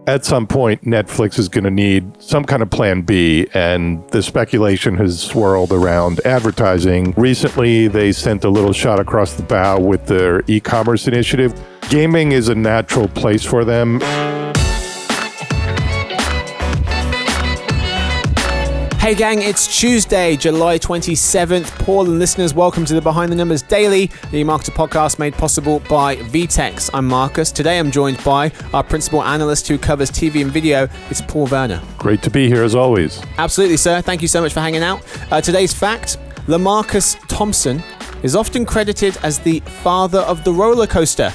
at some point, Netflix is going to need some kind of plan B, and the speculation has swirled around advertising. Recently, they sent a little shot across the bow with their e-commerce initiative. Gaming is a natural place for them. Hey gang, it's Tuesday, July 27th. Paul and listeners, welcome to the Behind the Numbers Daily, the eMarketer podcast made possible by VTEX. I'm Marcus. Today I'm joined by our principal analyst who covers TV and video. It's Paul Verna. Great to be here as always. Absolutely, sir. Thank you so much for hanging out. Today's fact, LaMarcus Thompson is often credited as the father of the roller coaster,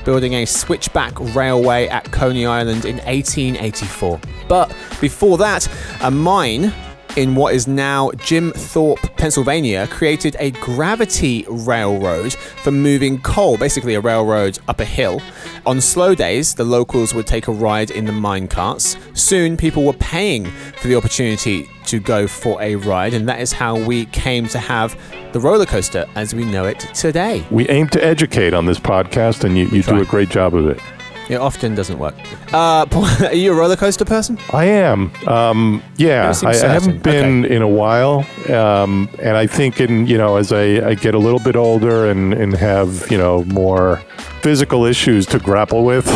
building a switchback railway at Coney Island in 1884. But before that, a mine in what is now Jim Thorpe, Pennsylvania, created a gravity railroad for moving coal, basically a railroad up a hill. On slow days, the locals would take a ride in the mine carts. Soon, people were paying for the opportunity to go for a ride, and that is how we came to have the roller coaster as we know it today. We aim to educate on this podcast, and you do a great job of it. It often doesn't work. Paul, are you a roller coaster person? I am. Yeah, I haven't been in a while. And I think as I get a little bit older and have, more physical issues to grapple with,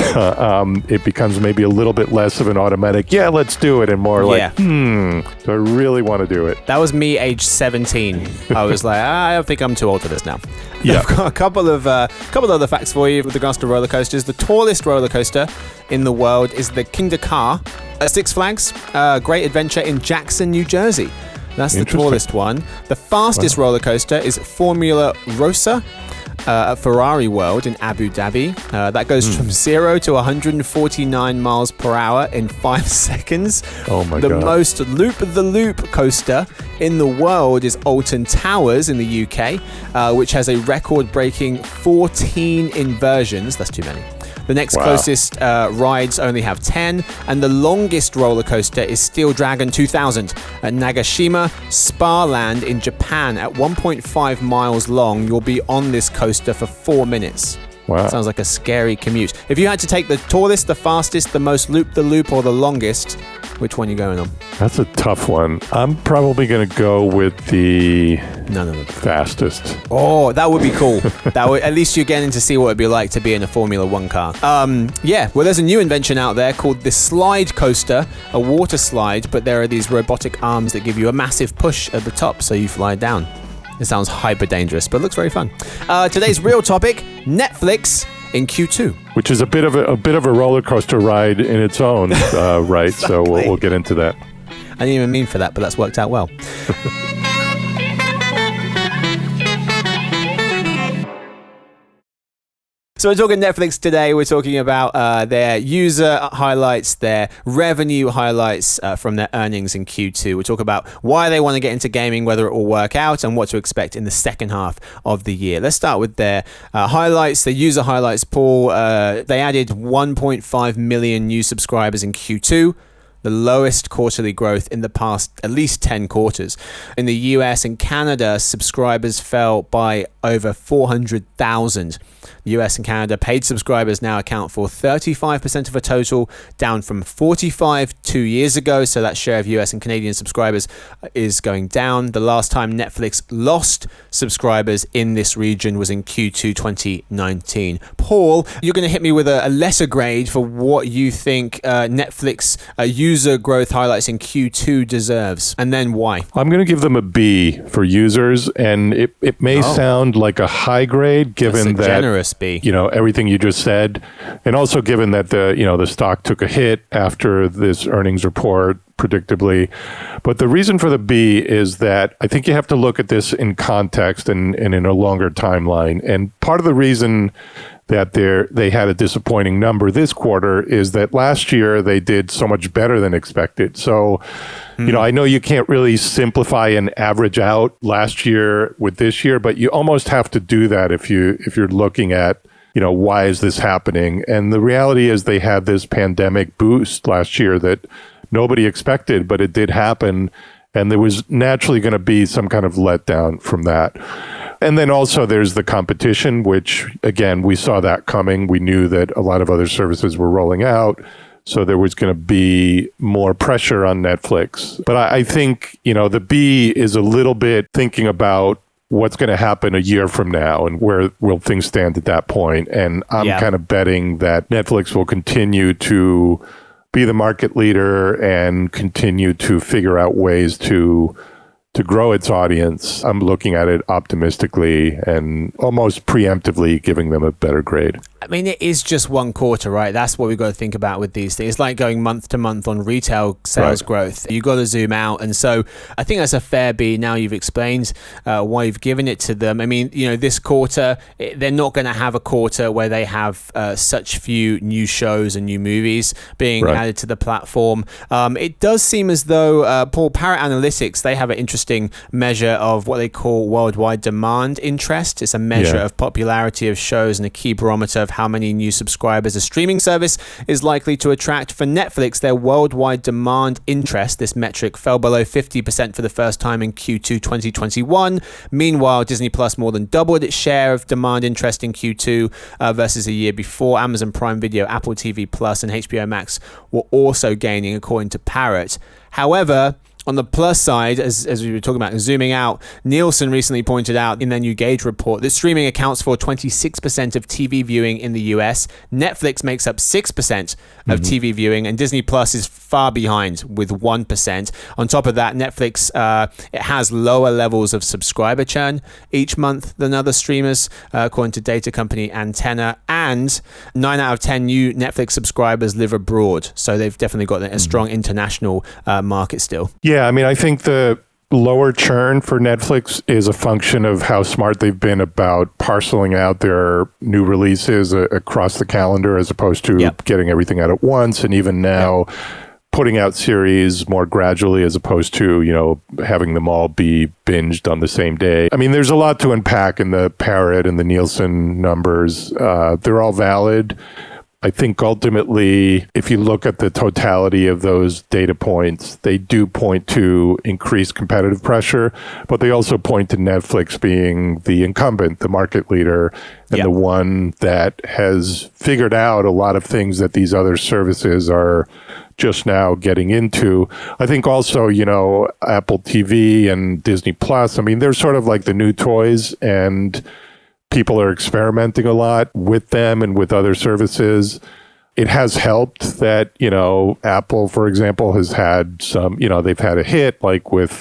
it becomes maybe a little bit less of an automatic, yeah, let's do it, and more like, do I really want to do it? That was me age 17. I was like, I don't think I'm too old for this now. Yeah. I've got a couple of other facts for you with regards to roller coasters. The tallest roller coaster in the world is the Kingda Ka at Six Flags Great Adventure in Jackson, New Jersey. That's the tallest one. The fastest roller coaster is Formula Rossa at Ferrari World in Abu Dhabi. That goes from 0 to 149 miles per hour in 5 seconds. Oh my God. The God. most loop-the-loop coaster in the world is Alton Towers in the UK, which has a record-breaking 14 inversions. That's too many. The next closest rides only have 10, and the longest roller coaster is Steel Dragon 2000 at Nagashima Spa Land in Japan. At 1.5 miles long, you'll be on this coaster for 4 minutes. Wow. Sounds like a scary commute. If you had to take the tallest, the fastest, the most loop-the-loop, or the longest, which one are you going on? That's a tough one. I'm probably going to go with the fastest. Oh, that would be cool. At least you're getting to see what it'd be like to be in a Formula One car. There's a new invention out there called the slide coaster, a water slide, but there are these robotic arms that give you a massive push at the top so you fly down. It sounds hyper dangerous, but looks very fun. Today's real topic, Netflix in Q2. Which is a bit of a roller coaster ride in its own, right? Exactly. So we'll get into that. I didn't even mean for that, but that's worked out well. So we're talking Netflix today. We're talking about their user highlights, their revenue highlights from their earnings in Q2. We'll talk about why they want to get into gaming, whether it will work out, and what to expect in the second half of the year. Let's start with their highlights, their user highlights. Paul, they added 1.5 million new subscribers in Q2. The lowest quarterly growth in the past at least 10 quarters. In the US and Canada, subscribers fell by over 400,000. The US and Canada paid subscribers now account for 35% of a total, down from 45 2 years ago. So that share of US and Canadian subscribers is going down. The last time Netflix lost subscribers in this region was in Q2 2019. Paul, you're going to hit me with a lesser grade for what you think Netflix user growth highlights in Q2 deserves, and then why. I'm going to give them a B for users, and it may sound like a high grade given that generous B. Everything you just said, and also given that the stock took a hit after this earnings report, predictably. But the reason for the B is that I think you have to look at this in context and in a longer timeline. And part of the reason that they had a disappointing number this quarter is that last year they did so much better than expected. So, I know you can't really simplify and average out last year with this year, but you almost have to do that if you're looking at, why is this happening? And the reality is they had this pandemic boost last year that nobody expected, but it did happen. And there was naturally going to be some kind of letdown from that. And then also there's the competition, which, again, we saw that coming. We knew that a lot of other services were rolling out. So there was going to be more pressure on Netflix. But I think, the B is a little bit thinking about what's going to happen a year from now and where will things stand at that point. And I'm kind of betting that Netflix will continue to be the market leader and continue to figure out ways to grow its audience. I'm looking at it optimistically and almost preemptively giving them a better grade. I mean, it is just one quarter, right? That's what we've got to think about with these things. It's like going month to month on retail sales growth. You've got to zoom out. And so I think that's a fair B. Now you've explained why you've given it to them. I mean, this quarter, they're not going to have a quarter where they have such few new shows and new movies being added to the platform. It does seem as though, Paul, Parrot Analytics, they have an interesting measure of what they call worldwide demand interest. It's a measure of popularity of shows and a key barometer of how many new subscribers a streaming service is likely to attract. For Netflix, their worldwide demand interest, this metric, fell below 50% for the first time in Q2 2021. Meanwhile, Disney Plus more than doubled its share of demand interest in Q2 versus a year before. Amazon Prime Video, Apple TV Plus, and HBO Max were also gaining, according to Parrot. However, on the plus side, as we were talking about, zooming out, Nielsen recently pointed out in their new Gauge report that streaming accounts for 26% of TV viewing in the US. Netflix makes up 6% of TV viewing, and Disney Plus is far behind with 1%. On top of that, Netflix it has lower levels of subscriber churn each month than other streamers, according to data company Antenna. And 9 out of 10 new Netflix subscribers live abroad, so they've definitely got a strong international market still. Yeah, I mean, I think the lower churn for Netflix is a function of how smart they've been about parceling out their new releases across the calendar as opposed to getting everything out at once. And even now, putting out series more gradually as opposed to, having them all be binged on the same day. I mean, there's a lot to unpack in the Parrot and the Nielsen numbers. They're all valid. I think ultimately, if you look at the totality of those data points, they do point to increased competitive pressure, but they also point to Netflix being the incumbent, the market leader, and the one that has figured out a lot of things that these other services are just now getting into. I think also, Apple TV and Disney Plus, I mean, they're sort of like the new toys, and people are experimenting a lot with them and with other services. It has helped that, Apple, for example, has had some, they've had a hit like with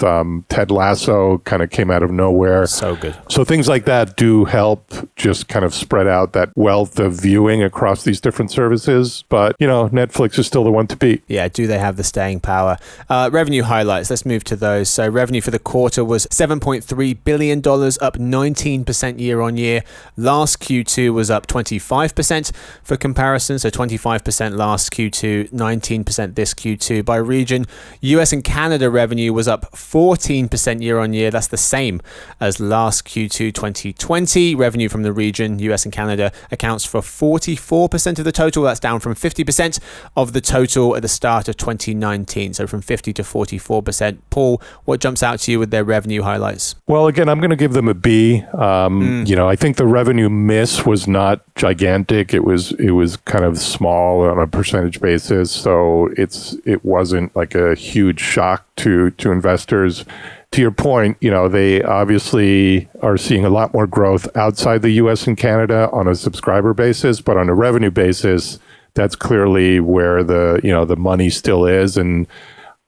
Ted Lasso, kind of came out of nowhere. So good. So things like that do help just kind of spread out that wealth of viewing across these different services. But, Netflix is still the one to beat. Yeah, do they have the staying power? Revenue highlights, let's move to those. So revenue for the quarter was $7.3 billion, up 19% year on year. Last Q2 was up 25% for comparison. So 25% last Q2, 19% this Q2. By region, US and Canada revenue was up 14% year on year. That's the same as last Q2 2020. Revenue from the region, US and Canada, accounts for 44% of the total. That's down from 50% of the total at the start of 2019. So from 50 to 44%. Paul, what jumps out to you with their revenue highlights? Well, again, I'm going to give them a B. I think the revenue miss was not gigantic. It was kind of small on a percentage basis, so it wasn't like a huge shock to investors. To your point, they obviously are seeing a lot more growth outside the US and Canada on a subscriber basis, but on a revenue basis, that's clearly where the money still is. And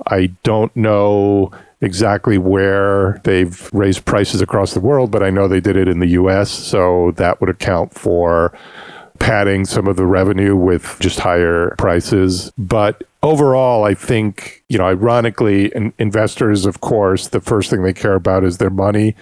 I don't know exactly where they've raised prices across the world, but I know they did it in the US, so that would account for padding some of the revenue with just higher prices. But overall, I think, ironically, investors, of course, the first thing they care about is their money.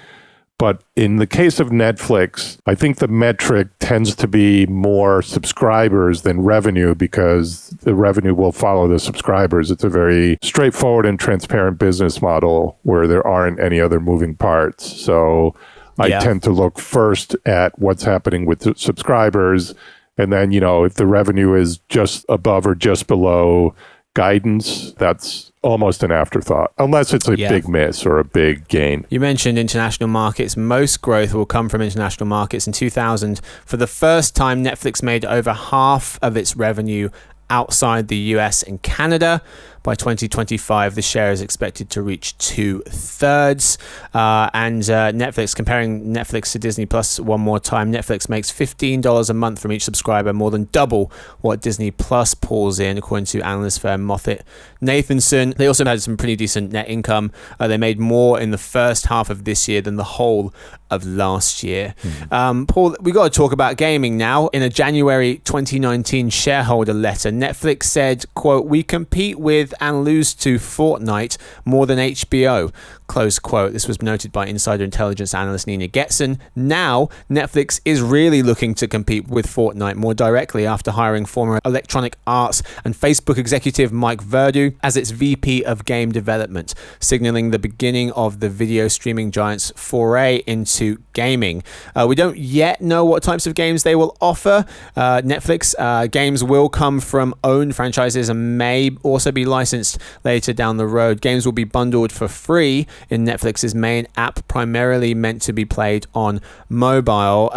But in the case of Netflix, I think the metric tends to be more subscribers than revenue because the revenue will follow the subscribers. It's a very straightforward and transparent business model where there aren't any other moving parts. So I tend to look first at what's happening with the subscribers. And then, if the revenue is just above or just below guidance, that's almost an afterthought, unless it's a big miss or a big gain. You mentioned international markets. Most growth will come from international markets. In 2000, for the first time, Netflix made over half of its revenue outside the US and Canada. By 2025, the share is expected to reach 2/3. And Netflix, comparing Netflix to Disney Plus one more time, Netflix makes $15 a month from each subscriber, more than double what Disney Plus pulls in, according to analyst firm MoffettNathanson. They also had some pretty decent net income. They made more in the first half of this year than the whole of last year. Paul, we got to talk about gaming now. In a January 2019 shareholder letter, Netflix said, quote, "We compete with and lose to Fortnite more than HBO," close quote. This was noted by Insider Intelligence analyst Nina Getson. Now, Netflix is really looking to compete with Fortnite more directly after hiring former Electronic Arts and Facebook executive Mike Verdu as its VP of game development, signaling the beginning of the video streaming giant's foray into gaming. We don't yet know what types of games they will offer. Netflix games will come from owned franchises and may also be licensed later down the road. Games will be bundled for free in Netflix's main app, primarily meant to be played on mobile.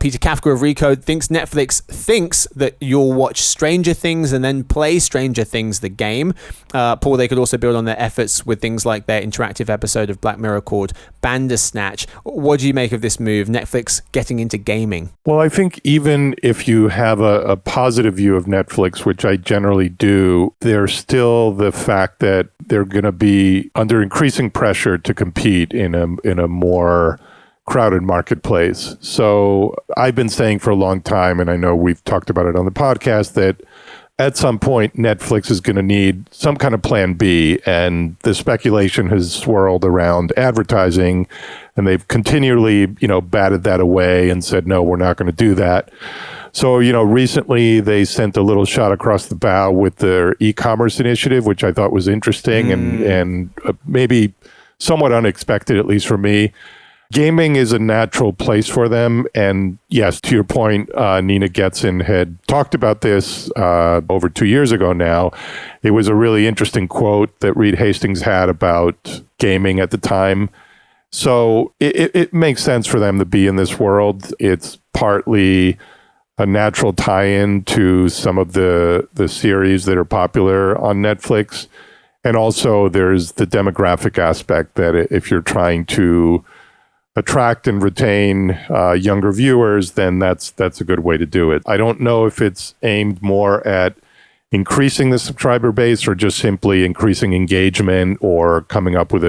Peter Kafka of Recode thinks Netflix thinks that you'll watch Stranger Things and then play Stranger Things the game. Paul, they could also build on their efforts with things like their interactive episode of Black Mirror called Bandersnatch. What do you make of this move, Netflix getting into gaming? Well, I think even if you have a positive view of Netflix, which I generally do, there's still the fact that they're going to be under increasing pressure to compete in a more crowded marketplace. So I've been saying for a long time, and I know we've talked about it on the podcast, that at some point, Netflix is going to need some kind of plan B, and the speculation has swirled around advertising, and they've continually, batted that away and said, no, we're not going to do that. So, recently they sent a little shot across the bow with their e-commerce initiative, which I thought was interesting and maybe somewhat unexpected, at least for me. Gaming is a natural place for them. And yes, to your point, Nina Getson had talked about this over 2 years ago now. It was a really interesting quote that Reed Hastings had about gaming at the time. So it makes sense for them to be in this world. It's partly a natural tie-in to some of the series that are popular on Netflix. And also there's the demographic aspect that if you're trying to attract and retain younger viewers, then that's a good way to do it. I don't know if it's aimed more at increasing the subscriber base or just simply increasing engagement or coming up with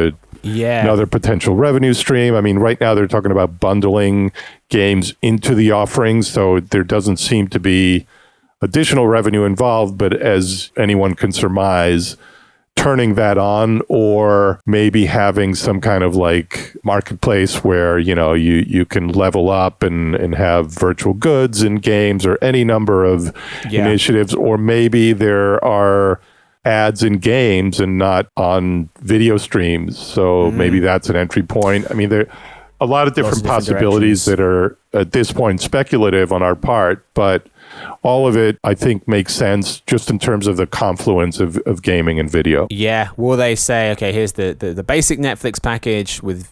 another potential revenue stream. I mean, right now they're talking about bundling games into the offerings, so there doesn't seem to be additional revenue involved, but as anyone can surmise, turning that on, or maybe having some kind of like marketplace where you can level up and have virtual goods in games or any number of initiatives, or maybe there are ads in games and not on video streams, so maybe that's an entry point. I mean, there are a lot of different possibilities that are at this point speculative on our part, but all of it, I think, makes sense just in terms of the confluence of gaming and video. Yeah. Will they say, okay, here's the basic Netflix package with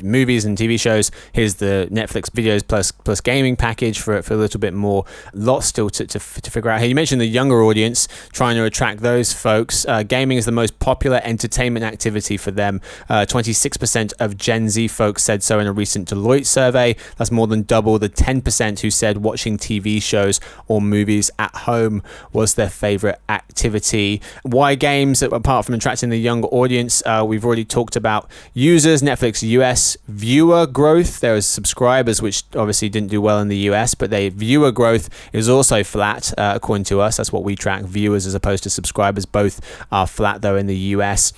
movies and TV shows. Here's the Netflix videos plus gaming package for a little bit more. Lots still to figure out here. You mentioned the younger audience, trying to attract those folks. Gaming is the most popular entertainment activity for them. 26% of Gen Z folks said so in a recent Deloitte survey. That's more than double the 10% who said watching TV shows or movies at home was their favorite activity. Why games? Apart from attracting the younger audience, we've already talked about users. Netflix US viewer growth. There was subscribers, which obviously didn't do well in the US, but their viewer growth is also flat, according to us. That's what we track, viewers as opposed to subscribers. Both are flat, though, in the US.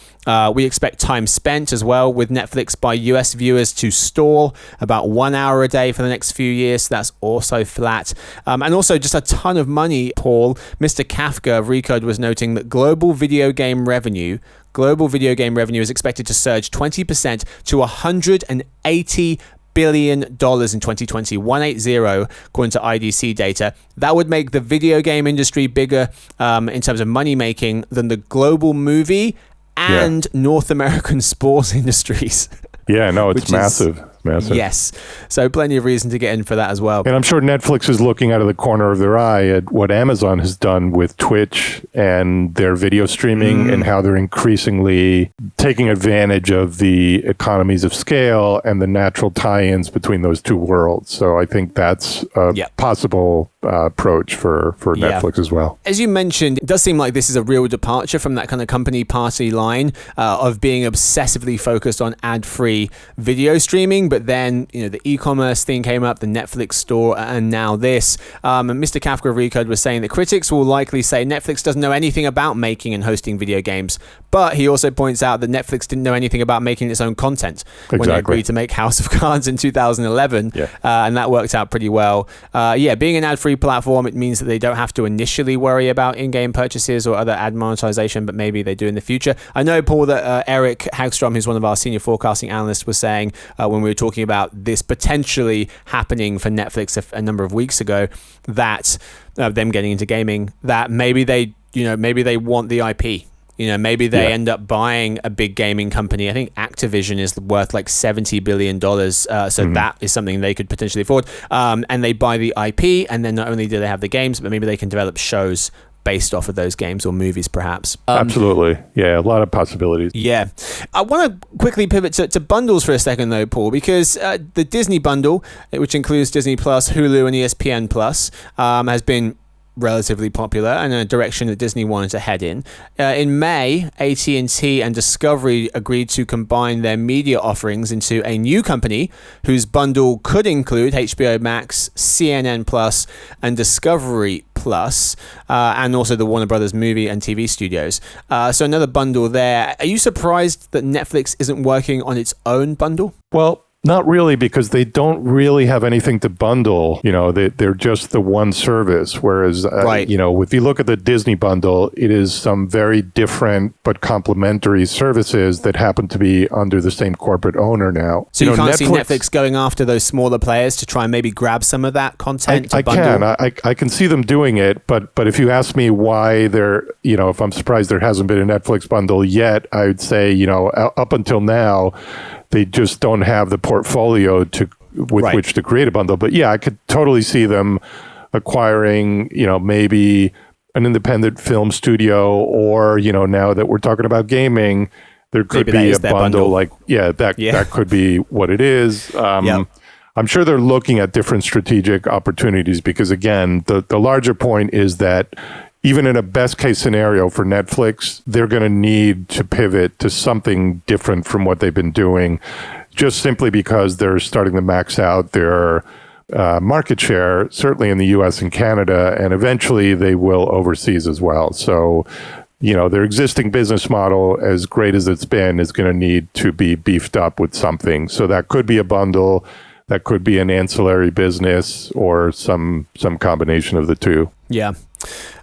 We expect time spent as well with Netflix by US viewers to stall about 1 hour a day for the next few years. So that's also flat. And also just a ton of money, Paul. Mr. Kafka of Recode was noting that global video game revenue is expected to surge 20% to $180 billion in 2020, 180, according to IDC data. That would make the video game industry bigger in terms of money making than the global movie and North American sports industries. Yeah, no, it's massive. massive. Yes. So plenty of reason to get in for that as well. And I'm sure Netflix is looking out of the corner of their eye at what Amazon has done with Twitch and their video streaming and how they're increasingly taking advantage of the economies of scale and the natural tie-ins between those two worlds. So I think that's a possible approach for Netflix as well. As you mentioned, it does seem like this is a real departure from that kind of company party line of being obsessively focused on ad-free video streaming, but then the e-commerce thing came up, the Netflix store, and now this. And Mr. Kafka of Recode was saying that critics will likely say Netflix doesn't know anything about making and hosting video games, but he also points out that Netflix didn't know anything about making its own content when they agreed to make House of Cards in 2011, and that worked out pretty well. Being an ad-free platform, it means that they don't have to initially worry about in-game purchases or other ad monetization, but maybe they do in the future. I know, Paul, that Eric Hagstrom, who's one of our senior forecasting analysts, was saying when we were talking about this potentially happening for Netflix a number of weeks ago, that them getting into gaming, that maybe they want the IP. Maybe they end up buying a big gaming company. I think Activision is worth like $70 billion. So that is something they could potentially afford. And they buy the IP, and then not only do they have the games, but maybe they can develop shows based off of those games or movies, perhaps. Absolutely. Yeah, a lot of possibilities. Yeah. I want to quickly pivot to bundles for a second, though, Paul, because the Disney bundle, which includes Disney Plus, Hulu, and ESPN Plus, has been relatively popular and a direction that Disney wanted to head in. In May, AT&T and Discovery agreed to combine their media offerings into a new company whose bundle could include HBO Max, CNN Plus, and Discovery Plus, and also the Warner Brothers movie and TV studios. So another bundle there. Are you surprised that Netflix isn't working on its own bundle? Well, not really, because they don't really have anything to bundle. They're just the one service. Whereas, if you look at the Disney bundle, it is some very different but complementary services that happen to be under the same corporate owner now. So you can't see Netflix going after those smaller players to try and maybe grab some of that content to bundle? I can see them doing it, but if you ask me why if I'm surprised there hasn't been a Netflix bundle yet, I would say, up until now, they just don't have the portfolio with which to create a bundle. But yeah, I could totally see them acquiring, maybe an independent film studio, or, now that we're talking about gaming, there could be a bundle that could be what it is. I'm sure they're looking at different strategic opportunities because, again, the larger point is that even in a best case scenario for Netflix, they're going to need to pivot to something different from what they've been doing, just simply because they're starting to max out their market share, certainly in the US and Canada, and eventually they will overseas as well. So, their existing business model, as great as it's been, is going to need to be beefed up with something. So that could be a bundle, that could be an ancillary business, or some combination of the two. Yeah.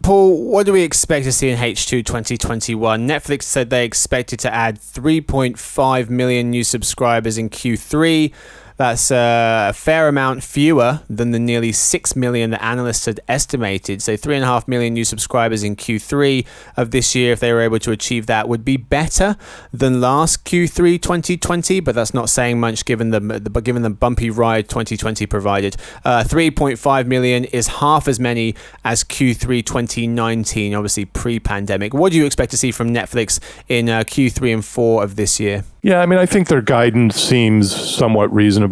Paul, what do we expect to see in H2 2021? Netflix said they expected to add 3.5 million new subscribers in Q3. That's a fair amount fewer than the nearly 6 million that analysts had estimated. So 3.5 million new subscribers in Q3 of this year, if they were able to achieve that, would be better than last Q3 2020, but that's not saying much given the bumpy ride 2020 provided. 3.5 million is half as many as Q3 2019, obviously pre-pandemic. What do you expect to see from Netflix in Q3 and 4 of this year? Yeah, I think their guidance seems somewhat reasonable.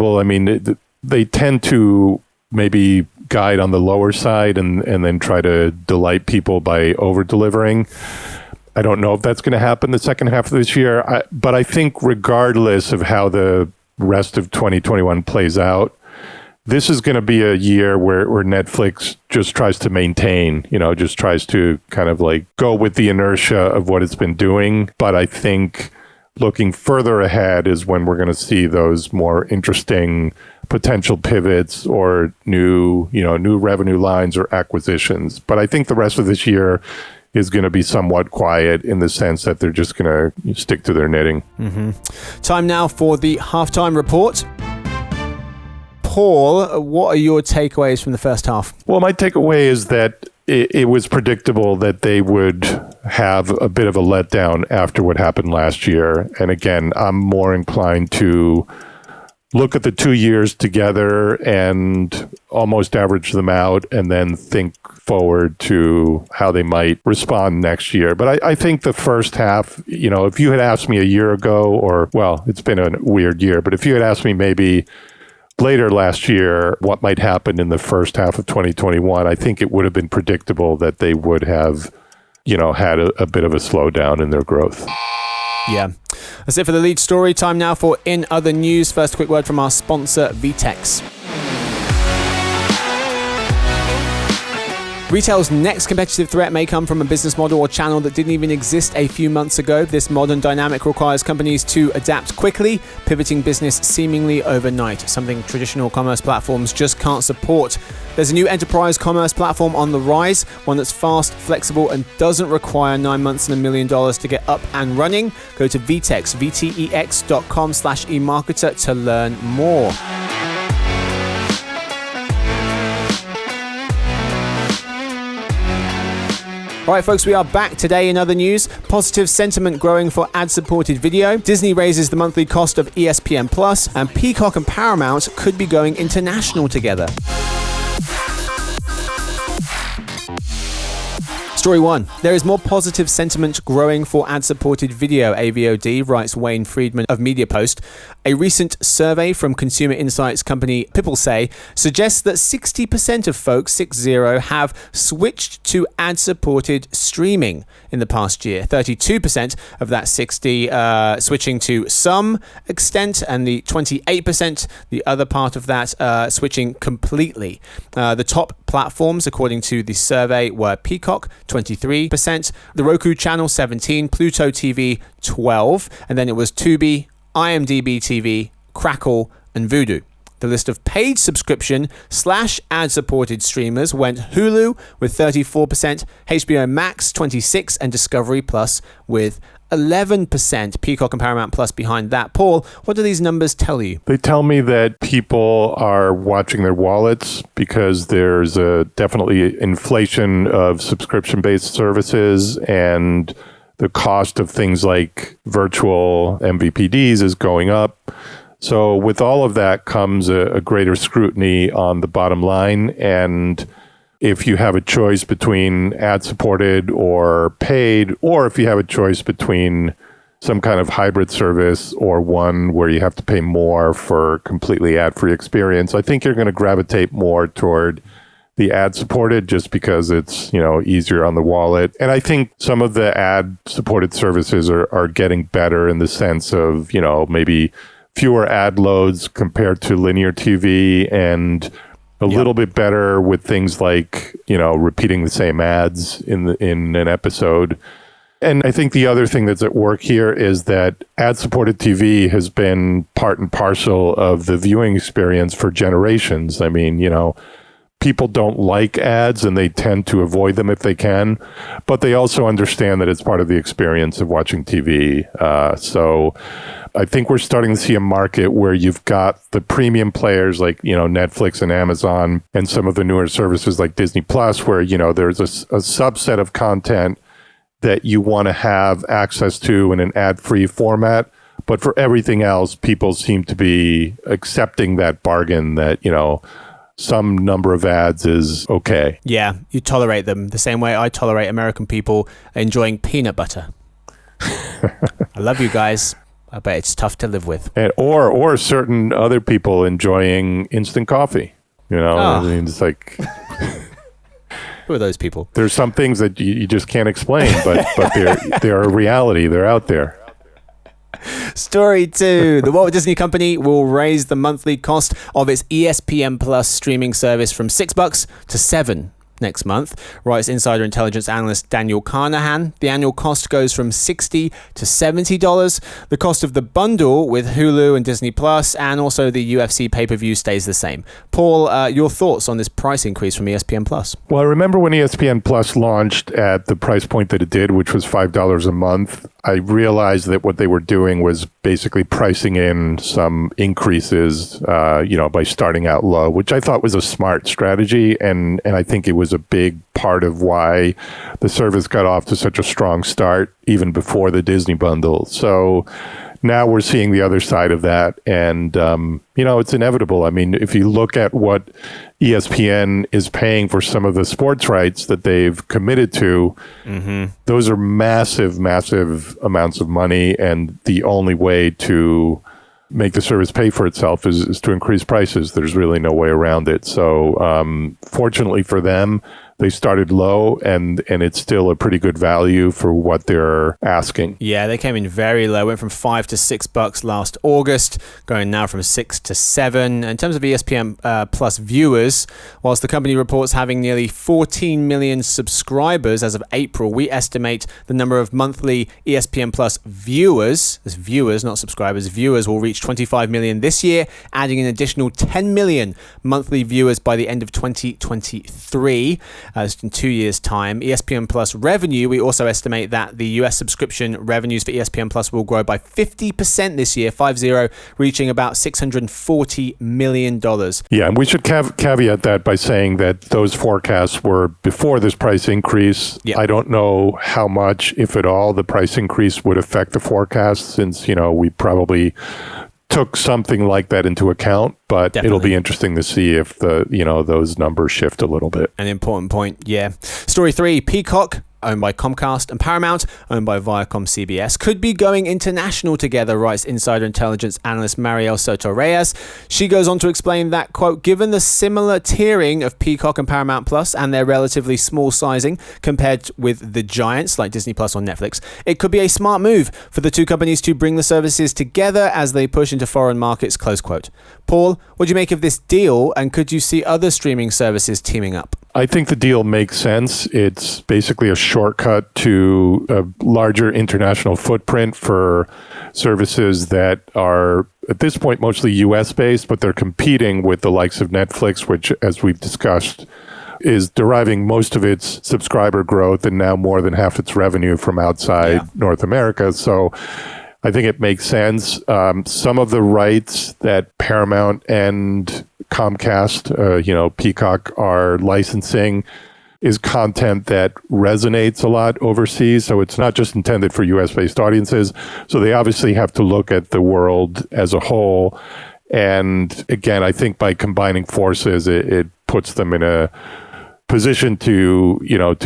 They tend to maybe guide on the lower side and then try to delight people by over-delivering. I don't know if that's going to happen the second half of this year, but I think regardless of how the rest of 2021 plays out, this is going to be a year where Netflix just tries to maintain, just tries to kind of like go with the inertia of what it's been doing. But I think looking further ahead is when we're going to see those more interesting potential pivots or new revenue lines or acquisitions. But I think the rest of this year is going to be somewhat quiet in the sense that they're just going to stick to their knitting. Mm-hmm. Time now for the halftime report. Paul, what are your takeaways from the first half? Well, my takeaway is that it was predictable that they would have a bit of a letdown after what happened last year. And again, I'm more inclined to look at the 2 years together and almost average them out and then think forward to how they might respond next year. But I think the first half, if you had asked me a year ago, or, well, it's been a weird year, but if you had asked me maybe later last year what might happen in the first half of 2021, I think it would have been predictable that they would have, had a bit of a slowdown in their growth. Yeah. That's it for the lead story. Time now for In Other News. First, a quick word from our sponsor, VTEX. Retail's next competitive threat may come from a business model or channel that didn't even exist a few months ago. This modern dynamic requires companies to adapt quickly, pivoting business seemingly overnight, something traditional commerce platforms just can't support. There's a new enterprise commerce platform on the rise, one that's fast, flexible, and doesn't require 9 months and $1 million to get up and running. Go to vtex.com/eMarketer to learn more. All right, folks, we are back today in other news. Positive sentiment growing for ad-supported video. Disney raises the monthly cost of ESPN Plus, and Peacock and Paramount could be going international together. Story 1. There is more positive sentiment growing for ad-supported video, AVOD, writes Wayne Friedman of MediaPost. A recent survey from consumer insights company PeopleSay suggests that 60% of folks, 60, have switched to ad-supported streaming in the past year. 32% of that 60 switching to some extent, and the 28%, the other part of that, switching completely. The top platforms, according to the survey, were Peacock, 23%, the Roku channel, 17%, Pluto TV, 12%, and then it was Tubi, IMDb TV, Crackle, and Vudu. The list of paid subscription / ad-supported streamers went Hulu with 34%, HBO Max 26%, and Discovery Plus with 11%. Peacock and Paramount Plus behind that. Paul, what do these numbers tell you? They tell me that people are watching their wallets because there's definitely inflation of subscription-based services, and the cost of things like virtual MVPDs is going up. So with all of that comes a greater scrutiny on the bottom line. And if you have a choice between ad-supported or paid, or if you have a choice between some kind of hybrid service or one where you have to pay more for completely ad-free experience, I think you're going to gravitate more toward the ad-supported just because it's, easier on the wallet. And I think some of the ad-supported services are getting better in the sense of, maybe fewer ad loads compared to linear TV, and a little bit better with things like, repeating the same ads in an episode. And I think the other thing that's at work here is that ad-supported TV has been part and parcel of the viewing experience for generations. I mean, people don't like ads and they tend to avoid them if they can, but they also understand that it's part of the experience of watching TV. So I think we're starting to see a market where you've got the premium players like, Netflix and Amazon, and some of the newer services like Disney Plus, where, there's a subset of content that you want to have access to in an ad-free format. But for everything else, people seem to be accepting that bargain that, some number of ads is okay. Yeah, you tolerate them the same way I tolerate American people enjoying peanut butter. I love you guys, but it's tough to live with. Or certain other people enjoying instant coffee. I mean, it's like... Who are those people? There's some things that you just can't explain, but they're a reality. They're out there. Story 2. The Walt Disney Company will raise the monthly cost of its ESPN Plus streaming service from $6 to $7 next month, writes Insider Intelligence analyst Daniel Carnahan. The annual cost goes from $60 to $70. The cost of the bundle with Hulu and Disney Plus and also the UFC pay-per-view stays the same. Paul, your thoughts on this price increase from ESPN Plus? Well, I remember when ESPN Plus launched at the price point that it did, which was $5 a month, I realized that what they were doing was basically pricing in some increases, by starting out low, which I thought was a smart strategy. And I think it was a big part of why the service got off to such a strong start, even before the Disney bundle. So now we're seeing the other side of that. And, it's inevitable. I mean, if you look at what ESPN is paying for some of the sports rights that they've committed to, those are massive, massive amounts of money. And the only way to make the service pay for itself is to increase prices. There's really no way around it. So fortunately for them, they started low, and it's still a pretty good value for what they're asking. Yeah, they came in very low. Went from $5 to $6 last August, going now from $6 to $7. In terms of ESPN Plus viewers, whilst the company reports having nearly 14 million subscribers as of April, we estimate the number of monthly ESPN Plus viewers, as viewers, not subscribers, viewers will reach 25 million this year, adding an additional 10 million monthly viewers by the end of 2023. In 2 years' time. ESPN Plus revenue, we also estimate that the US subscription revenues for ESPN Plus will grow by 50% this year, 50, reaching about $640 million. Yeah, and we should caveat that by saying that those forecasts were before this price increase. Yep. I don't know how much, if at all, the price increase would affect the forecast, since, we probably took something like that into account, but Definitely. It'll be interesting to see if those numbers shift a little bit. An important point, yeah. Story 3, Peacock, owned by Comcast, and Paramount, owned by Viacom CBS, could be going international together, writes Insider Intelligence analyst Mariel Soto-Reyes. She goes on to explain that, quote, given the similar tiering of Peacock and Paramount Plus and their relatively small sizing compared with the giants like Disney Plus or Netflix, it could be a smart move for the two companies to bring the services together as they push into foreign markets, close quote. Paul, what do you make of this deal, and could you see other streaming services teaming up? I think the deal makes sense. It's basically a shortcut to a larger international footprint for services that are, at this point, mostly US-based, but they're competing with the likes of Netflix, which, as we've discussed, is deriving most of its subscriber growth and now more than half its revenue from outside North America. So I think it makes sense. Some of the rights that Paramount and Comcast, Peacock, are licensing is content that resonates a lot overseas. So it's not just intended for US-based audiences. So they obviously have to look at the world as a whole. And again, I think by combining forces, it puts them in a position to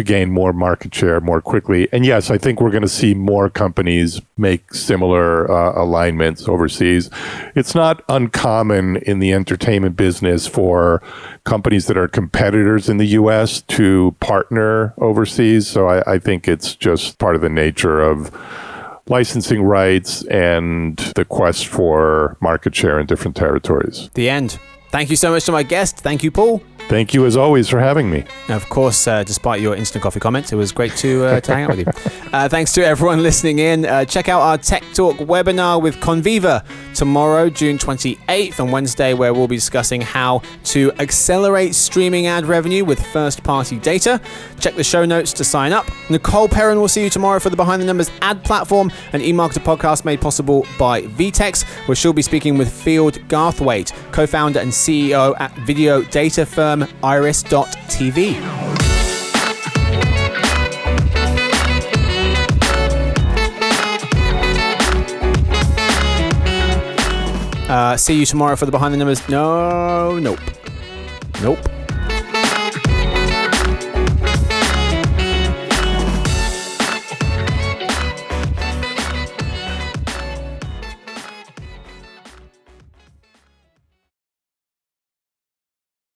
gain more market share more quickly. And yes, I think we're going to see more companies make similar alignments overseas. It's not uncommon in the entertainment business for companies that are competitors in the US to partner overseas. So I think it's just part of the nature of licensing rights and the quest for market share in different territories. The end. Thank you so much to my guest. Thank you, Paul. Thank you, as always, for having me. Of course, despite your instant coffee comments, it was great to hang out with you. Thanks to everyone listening in. Check out our Tech Talk webinar with Conviva tomorrow, June 28th, on Wednesday, where we'll be discussing how to accelerate streaming ad revenue with first-party data. Check the show notes to sign up. Nicole Perrin will see you tomorrow for the Behind the Numbers ad platform, an eMarketer podcast made possible by VTEX, where she'll be speaking with Field Garthwaite, co-founder and CEO at video data firm Iris.tv. See you tomorrow for the Behind the Numbers. Nope.